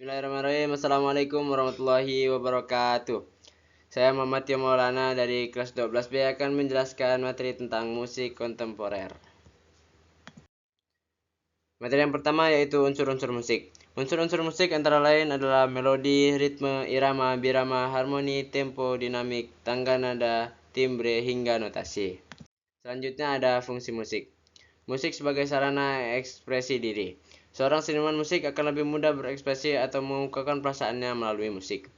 Bismillahirrahmanirrahim. Assalamualaikum warahmatullahi wabarakatuh. Saya Muhammad Tio Maulana dari kelas 12B akan menjelaskan materi tentang musik kontemporer. Materi yang pertama yaitu unsur-unsur musik. Unsur-unsur musik antara lain adalah melodi, ritme, irama, birama, harmoni, tempo, dinamik, tangga nada, timbre, hingga notasi. Selanjutnya ada fungsi musik. Musik sebagai sarana ekspresi diri. Seorang seniman musik akan lebih mudah berekspresi atau mengungkapkan perasaannya melalui musik.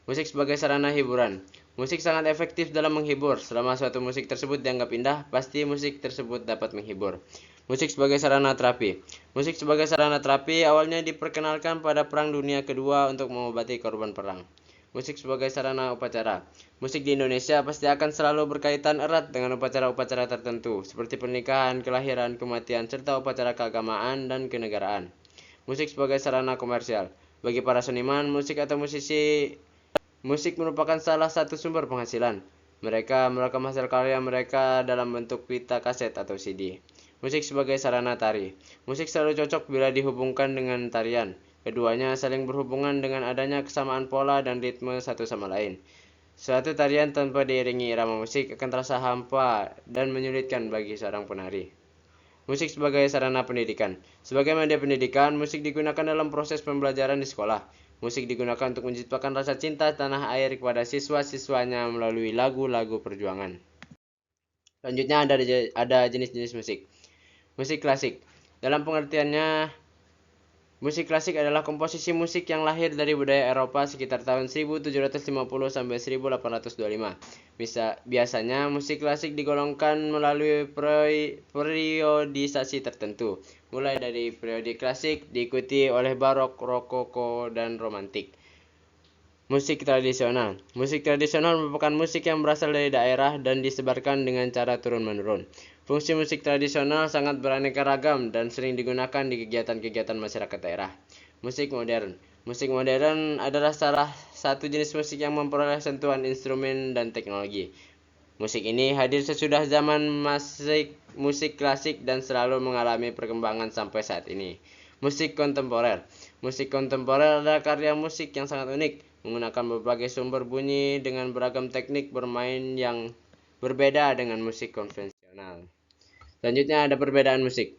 Musik sebagai sarana hiburan. Musik sangat efektif dalam menghibur. Selama suatu musik tersebut dianggap indah, pasti musik tersebut dapat menghibur. Musik sebagai sarana terapi. Musik sebagai sarana terapi awalnya diperkenalkan pada Perang Dunia Kedua untuk mengobati korban perang. Musik sebagai sarana upacara. Musik di Indonesia pasti akan selalu berkaitan erat dengan upacara-upacara tertentu, seperti pernikahan, kelahiran, kematian, serta upacara keagamaan dan kenegaraan. Musik sebagai sarana komersial. Bagi para seniman, musik atau musisi, musik merupakan salah satu sumber penghasilan. Mereka merekam hasil karya mereka dalam bentuk pita kaset atau CD. Musik sebagai sarana tari. Musik selalu cocok bila dihubungkan dengan tarian. Keduanya saling berhubungan dengan adanya kesamaan pola dan ritme satu sama lain. Suatu tarian tanpa diiringi irama musik akan terasa hampa dan menyulitkan bagi seorang penari. Musik sebagai sarana pendidikan. Sebagai media pendidikan, musik digunakan dalam proses pembelajaran di sekolah. Musik digunakan untuk menciptakan rasa cinta tanah air kepada siswa-siswanya melalui lagu-lagu perjuangan. Selanjutnya ada jenis-jenis musik. Musik klasik. Dalam pengertiannya, musik klasik adalah komposisi musik yang lahir dari budaya Eropa sekitar tahun 1750 sampai 1825. Biasanya musik klasik digolongkan melalui periodisasi tertentu, mulai dari periode klasik diikuti oleh barok, rokoko, dan romantik. Musik tradisional. Musik tradisional merupakan musik yang berasal dari daerah dan disebarkan dengan cara turun-menurun. Fungsi musik tradisional sangat beraneka ragam dan sering digunakan di kegiatan-kegiatan masyarakat daerah. Musik modern. Musik modern adalah salah satu jenis musik yang memperoleh sentuhan instrumen dan teknologi. Musik ini hadir sesudah zaman musik klasik dan selalu mengalami perkembangan sampai saat ini. Musik kontemporer. Musik kontemporer adalah karya musik yang sangat unik, menggunakan berbagai sumber bunyi dengan beragam teknik bermain yang berbeda dengan musik konvensional. Selanjutnya ada perbedaan musik.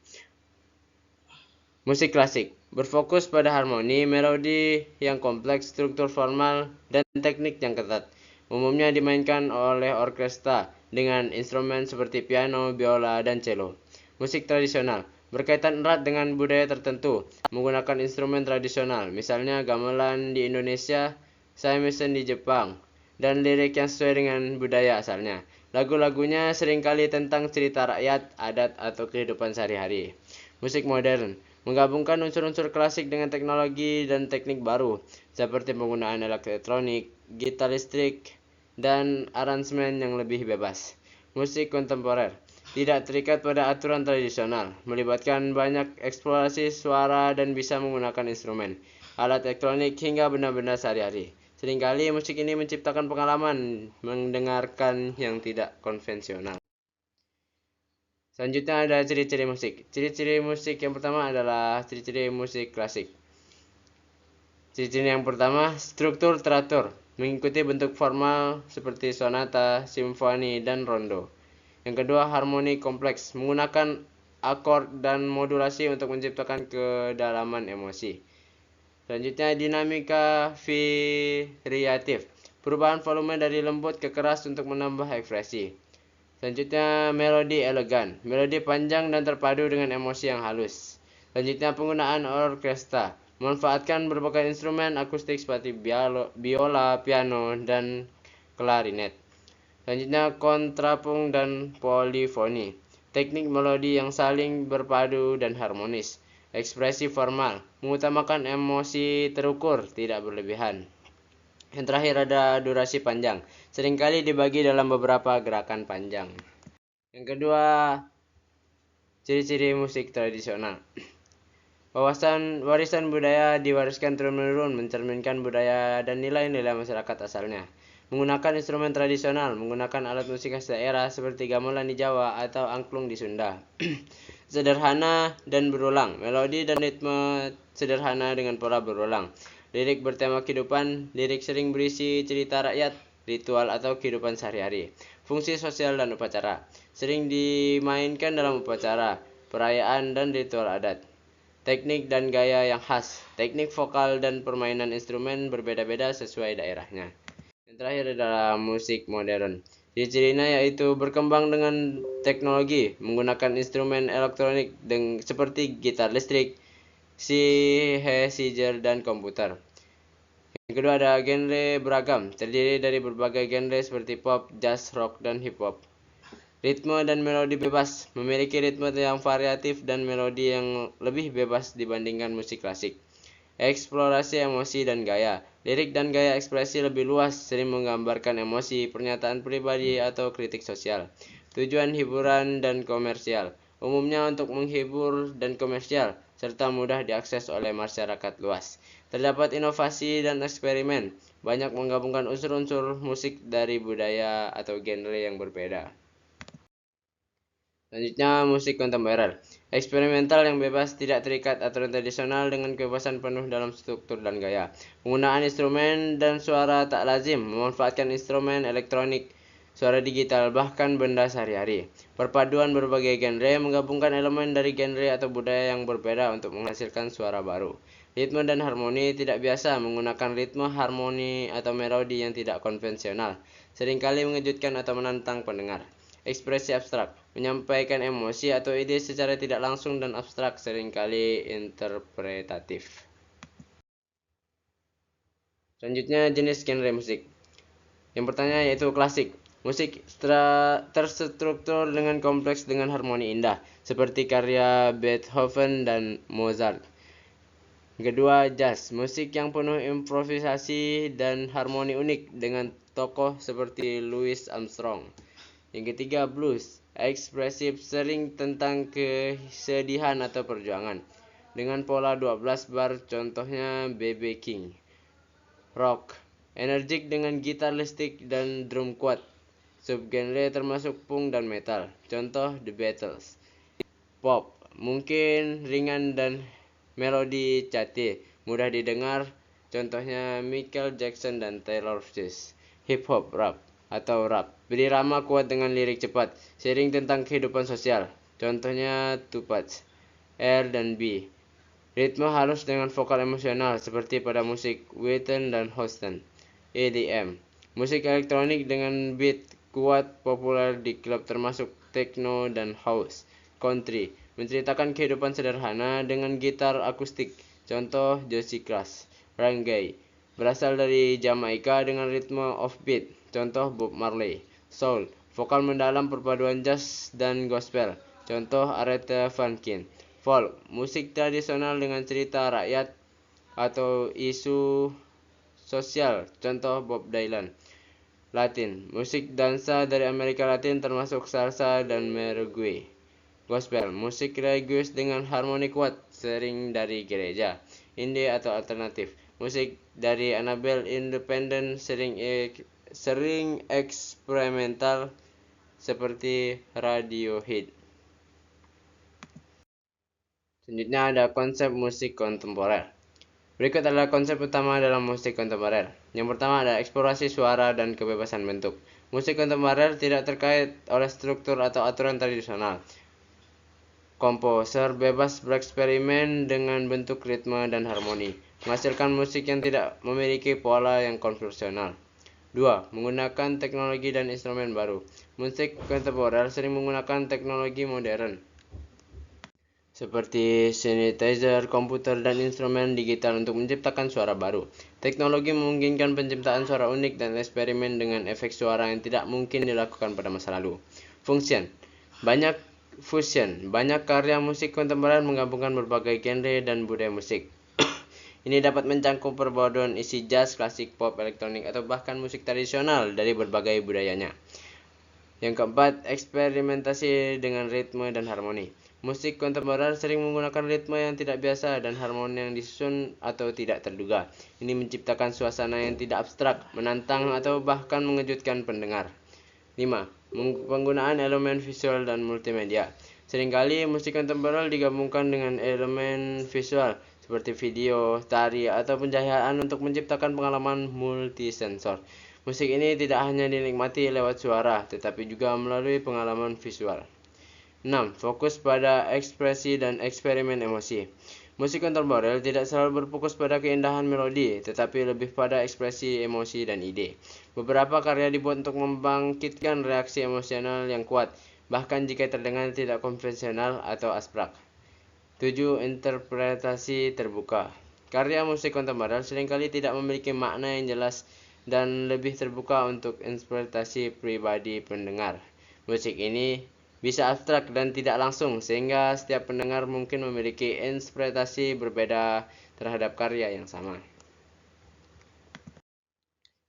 Musik klasik berfokus pada harmoni, melodi yang kompleks, struktur formal, dan teknik yang ketat. Umumnya dimainkan oleh orkestra dengan instrumen seperti piano, biola, dan cello. Musik tradisional berkaitan erat dengan budaya tertentu, menggunakan instrumen tradisional, misalnya gamelan di Indonesia, shamisen di Jepang, dan lirik yang sesuai dengan budaya asalnya. Lagu-lagunya seringkali tentang cerita rakyat, adat, atau kehidupan sehari-hari. Musik modern menggabungkan unsur-unsur klasik dengan teknologi dan teknik baru, seperti penggunaan alat elektronik, gitar listrik, dan aransemen yang lebih bebas. Musik kontemporer tidak terikat pada aturan tradisional, melibatkan banyak eksplorasi suara dan bisa menggunakan instrumen, alat elektronik, hingga benda-benda sehari-hari. Seringkali musik ini menciptakan pengalaman mendengarkan yang tidak konvensional. Selanjutnya ada ciri-ciri musik. Ciri-ciri musik yang pertama adalah ciri-ciri musik klasik. Ciri-ciri yang pertama, struktur teratur, mengikuti bentuk formal seperti sonata, simfoni, dan rondo. Yang kedua, harmoni kompleks, menggunakan akord dan modulasi untuk menciptakan kedalaman emosi. Selanjutnya, dinamika variatif, perubahan volume dari lembut ke keras untuk menambah ekspresi. Selanjutnya, melodi elegan, melodi panjang dan terpadu dengan emosi yang halus. Selanjutnya, penggunaan orkestra, memanfaatkan berbagai instrumen akustik seperti biola, piano, dan klarinet. Selanjutnya, kontrapung dan polifoni, teknik melodi yang saling berpadu dan harmonis. Ekspresi formal, mengutamakan emosi terukur, tidak berlebihan. Yang terakhir ada durasi panjang, seringkali dibagi dalam beberapa gerakan panjang. Yang kedua, ciri-ciri musik tradisional. Warisan budaya diwariskan turun-menurun, mencerminkan budaya dan nilai-nilai masyarakat asalnya. Menggunakan instrumen tradisional, menggunakan alat musik khas daerah seperti gamelan di Jawa atau angklung di Sunda. Sederhana dan berulang, melodi dan ritme sederhana dengan pola berulang. Lirik bertema kehidupan, lirik sering berisi cerita rakyat, ritual atau kehidupan sehari-hari. Fungsi sosial dan upacara, sering dimainkan dalam upacara, perayaan dan ritual adat. Teknik dan gaya yang khas, teknik vokal dan permainan instrumen berbeda-beda sesuai daerahnya. Yang terakhir adalah musik modern. Ciri-cirinya yaitu berkembang dengan teknologi, menggunakan instrumen elektronik seperti gitar listrik, synthesizer, dan komputer. Yang kedua ada genre beragam, terdiri dari berbagai genre seperti pop, jazz, rock, dan hip hop. Ritme dan melodi bebas, memiliki ritme yang variatif dan melodi yang lebih bebas dibandingkan musik klasik. Eksplorasi emosi dan gaya, lirik dan gaya ekspresi lebih luas, sering menggambarkan emosi, pernyataan pribadi, atau kritik sosial. Tujuan hiburan dan komersial, umumnya untuk menghibur dan komersial, serta mudah diakses oleh masyarakat luas. Terdapat inovasi dan eksperimen, banyak menggabungkan unsur-unsur musik dari budaya atau genre yang berbeda. Selanjutnya, musik kontemporer. Eksperimental yang bebas, tidak terikat aturan tradisional dengan kebebasan penuh dalam struktur dan gaya. Penggunaan instrumen dan suara tak lazim, memanfaatkan instrumen elektronik, suara digital, bahkan benda sehari-hari. Perpaduan berbagai genre, menggabungkan elemen dari genre atau budaya yang berbeda untuk menghasilkan suara baru. Ritme dan harmoni tidak biasa, menggunakan ritme, harmoni, atau melodi yang tidak konvensional. Seringkali mengejutkan atau menantang pendengar. Ekspresi abstrak, menyampaikan emosi atau ide secara tidak langsung dan abstrak, seringkali interpretatif. Selanjutnya, jenis genre musik. Yang pertama yaitu klasik. Musik terstruktur dengan kompleks dengan harmoni indah, seperti karya Beethoven dan Mozart. Yang kedua, jazz. Musik yang penuh improvisasi dan harmoni unik dengan tokoh seperti Louis Armstrong. Yang ketiga, blues, ekspresif, sering tentang kesedihan atau perjuangan, dengan pola 12 bar, contohnya B.B. King. Rock, energik dengan gitar listrik dan drum kuat, subgenre termasuk punk dan metal, contoh The Beatles. Pop, mungkin ringan dan melodi catchy, mudah didengar, contohnya Michael Jackson dan Taylor Swift. Hip hop, rap atau rap, berirama kuat dengan lirik cepat, sering tentang kehidupan sosial, contohnya Tupac, R dan B. Ritme halus dengan vokal emosional, seperti pada musik Whitney dan Houston. EDM, musik elektronik dengan beat kuat, populer di klub termasuk techno dan house. Country, menceritakan kehidupan sederhana dengan gitar akustik, contoh Josie Crash. Reggae, berasal dari Jamaika dengan ritme offbeat, contoh Bob Marley. Soul, vokal mendalam perpaduan jazz dan gospel, contoh Aretha Franklin. Folk, musik tradisional dengan cerita rakyat atau isu sosial, contoh Bob Dylan. Latin, musik dansa dari Amerika Latin termasuk salsa dan merengue. Gospel, musik religius dengan harmoni kuat, sering dari gereja. Indie atau alternatif, musik dari Annabelle Independent, sering eksperimental seperti Radiohead. Selanjutnya ada konsep musik kontemporer. Berikut adalah konsep utama dalam musik kontemporer. Yang pertama ada eksplorasi suara dan kebebasan bentuk. Musik kontemporer tidak terkait oleh struktur atau aturan tradisional. Komposer bebas bereksperimen dengan bentuk, ritme, dan harmoni, menghasilkan musik yang tidak memiliki pola yang konvensional. 2. Menggunakan teknologi dan instrumen baru. Musik kontemporer sering menggunakan teknologi modern, seperti synthesizer, komputer, dan instrumen digital untuk menciptakan suara baru. Teknologi memungkinkan penciptaan suara unik dan eksperimen dengan efek suara yang tidak mungkin dilakukan pada masa lalu. Banyak karya musik kontemporer menggabungkan berbagai genre dan budaya musik. Ini dapat mencakup perpaduan isi jazz, klasik, pop, elektronik, atau bahkan musik tradisional dari berbagai budayanya. Yang keempat, eksperimentasi dengan ritme dan harmoni. Musik kontemporer sering menggunakan ritme yang tidak biasa dan harmoni yang disusun atau tidak terduga. Ini menciptakan suasana yang tidak abstrak, menantang, atau bahkan mengejutkan pendengar. 5. Penggunaan elemen visual dan multimedia. Seringkali musik kontemporer digabungkan dengan elemen visual seperti video, tari, atau pencahayaan untuk menciptakan pengalaman multisensor. Musik ini tidak hanya dinikmati lewat suara, tetapi juga melalui pengalaman visual. 6. Fokus pada ekspresi dan eksperimen emosi. Musik kontemporer tidak selalu berfokus pada keindahan melodi, tetapi lebih pada ekspresi emosi dan ide. Beberapa karya dibuat untuk membangkitkan reaksi emosional yang kuat, bahkan jika terdengar tidak konvensional atau abstrak. 7. Interpretasi terbuka. Karya musik kontemporer seringkali tidak memiliki makna yang jelas dan lebih terbuka untuk interpretasi pribadi pendengar. Musik ini bisa abstrak dan tidak langsung, sehingga setiap pendengar mungkin memiliki interpretasi berbeda terhadap karya yang sama.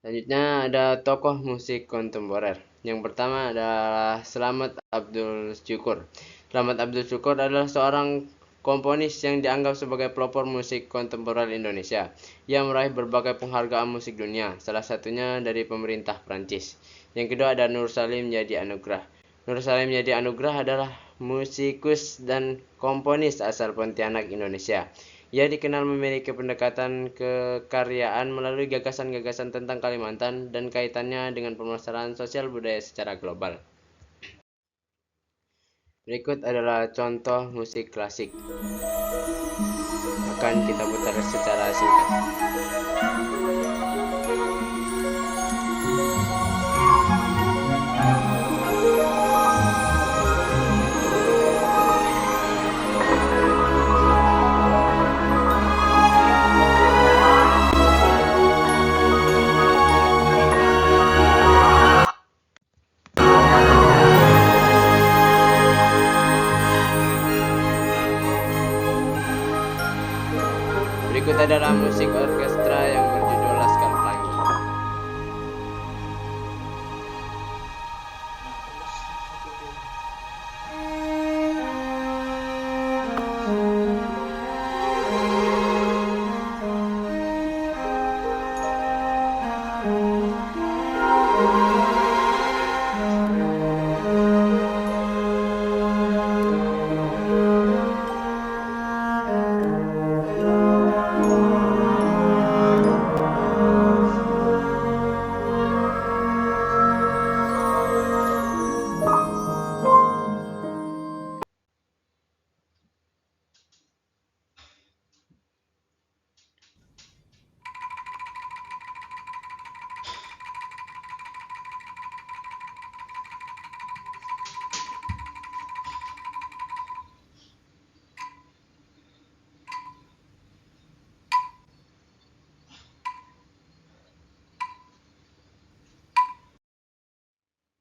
Selanjutnya ada tokoh musik kontemporer. Yang pertama adalah Slamet Abdul Syukur. Slamet Abdul Syukur adalah seorang komponis yang dianggap sebagai pelopor musik kontemporer Indonesia. Ia meraih berbagai penghargaan musik dunia, salah satunya dari pemerintah Prancis. Yang kedua ada Nur Salim Yadi Anugrah. Nur Salim Yadi Anugrah adalah musikus dan komponis asal Pontianak, Indonesia. Ia dikenal memiliki pendekatan kekaryaan melalui gagasan-gagasan tentang Kalimantan dan kaitannya dengan permasalahan sosial budaya secara global. Berikut adalah contoh musik klasik. Akan kita putar secara singkat. Berikut adalah musik orkestra yang berjudul Laskar Pelangi.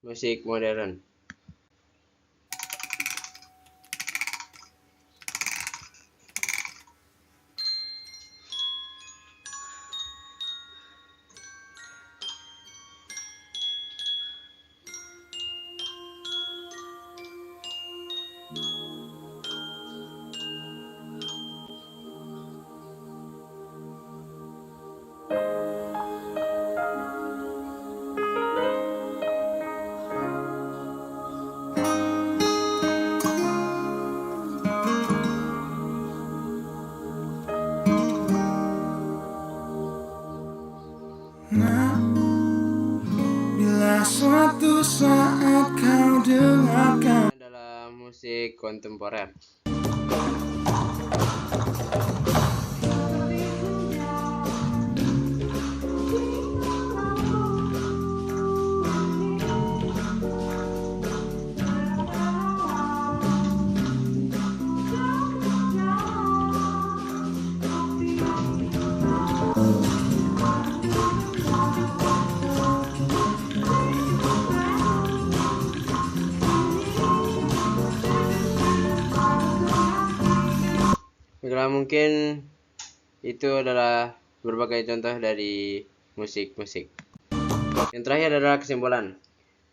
Musik modern. Nah, bila suatu saat kau dengarkan Adalah musik kontemporer. Baiklah, mungkin itu adalah berbagai contoh dari musik-musik. Yang terakhir adalah kesimpulan.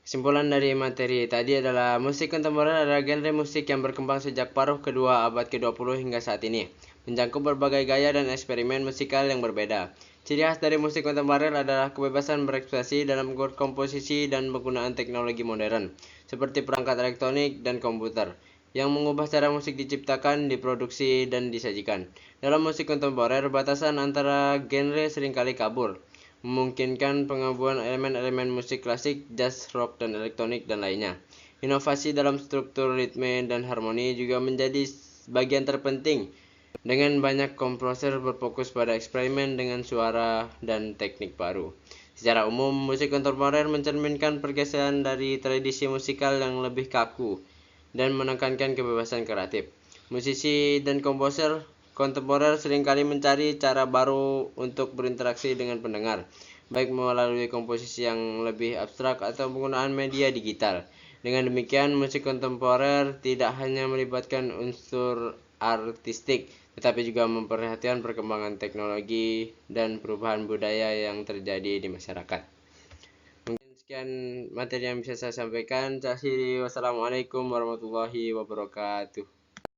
Kesimpulan dari materi tadi adalah musik kontemporer adalah genre musik yang berkembang sejak paruh kedua abad ke-20 hingga saat ini, mencakup berbagai gaya dan eksperimen musikal yang berbeda. Ciri khas dari musik kontemporer adalah kebebasan berekspresi dalam komposisi dan penggunaan teknologi modern, seperti perangkat elektronik dan komputer, yang mengubah cara musik diciptakan, diproduksi, dan disajikan. Dalam musik kontemporer, batasan antara genre seringkali kabur, memungkinkan penggabungan elemen-elemen musik klasik, jazz, rock, dan elektronik, dan lainnya. Inovasi dalam struktur ritme dan harmoni juga menjadi bagian terpenting, dengan banyak komposer berfokus pada eksperimen dengan suara dan teknik baru. Secara umum, musik kontemporer mencerminkan pergeseran dari tradisi musikal yang lebih kaku dan menekankan kebebasan kreatif. Musisi dan komposer kontemporer seringkali mencari cara baru untuk berinteraksi dengan pendengar, baik melalui komposisi yang lebih abstrak atau penggunaan media digital. Dengan demikian, musik kontemporer tidak hanya melibatkan unsur artistik, tetapi juga memperhatikan perkembangan teknologi dan perubahan budaya yang terjadi di masyarakat. Mungkin sekian materi yang bisa saya sampaikan. Wassalamualaikum warahmatullahi wabarakatuh.